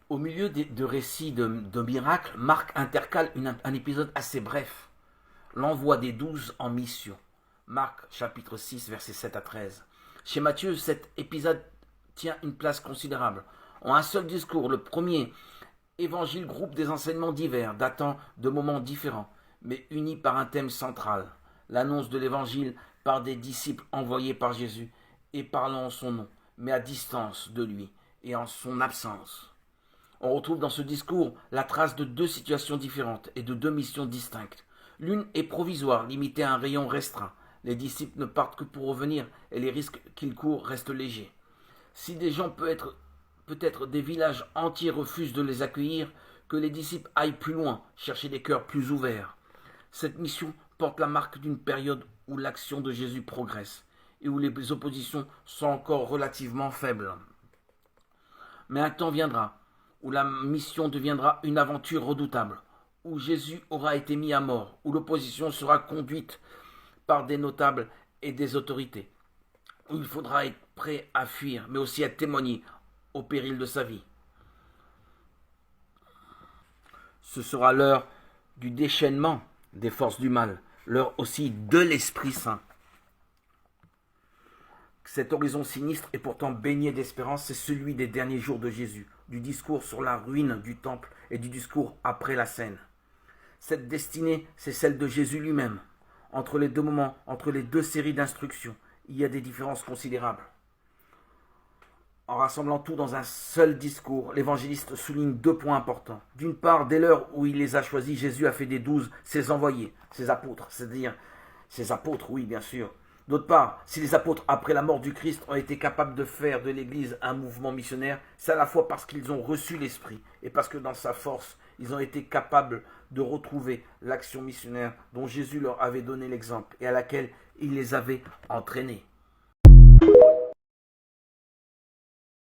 Au milieu de récits de miracles, Marc intercale un épisode assez bref. L'envoi des 12 en mission. Marc chapitre 6 versets 7 à 13. Chez Matthieu, cet épisode tient une place considérable. En un seul discours, le premier évangile groupe des enseignements divers, datant de moments différents, mais unis par un thème central, l'annonce de l'évangile par des disciples envoyés par Jésus et parlant en son nom, mais à distance de lui et en son absence. On retrouve dans ce discours la trace de deux situations différentes et de deux missions distinctes. L'une est provisoire, limitée à un rayon restreint. Les disciples ne partent que pour revenir et les risques qu'ils courent restent légers. Si des gens peut-être des villages entiers refusent de les accueillir, que les disciples aillent plus loin, chercher des cœurs plus ouverts. Cette mission porte la marque d'une période où l'action de Jésus progresse et où les oppositions sont encore relativement faibles. Mais un temps viendra où la mission deviendra une aventure redoutable, où Jésus aura été mis à mort, où l'opposition sera conduite par des notables et des autorités, où il faudra être prêt à fuir, mais aussi à témoigner au péril de sa vie. Ce sera l'heure du déchaînement des forces du mal, l'heure aussi de l'Esprit Saint. Cet horizon sinistre est pourtant baigné d'espérance, c'est celui des derniers jours de Jésus, du discours sur la ruine du temple et du discours après la scène. Cette destinée, c'est celle de Jésus lui-même. Entre les deux moments, entre les deux séries d'instructions, il y a des différences considérables. En rassemblant tout dans un seul discours, l'évangéliste souligne deux points importants. D'une part, dès l'heure où il les a choisis, Jésus a fait des 12 ses envoyés, ses apôtres, c'est-à-dire ses apôtres, oui, bien sûr. D'autre part, si les apôtres, après la mort du Christ, ont été capables de faire de l'Église un mouvement missionnaire, c'est à la fois parce qu'ils ont reçu l'Esprit et parce que dans sa force, ils ont été capables de retrouver l'action missionnaire dont Jésus leur avait donné l'exemple et à laquelle il les avait entraînés.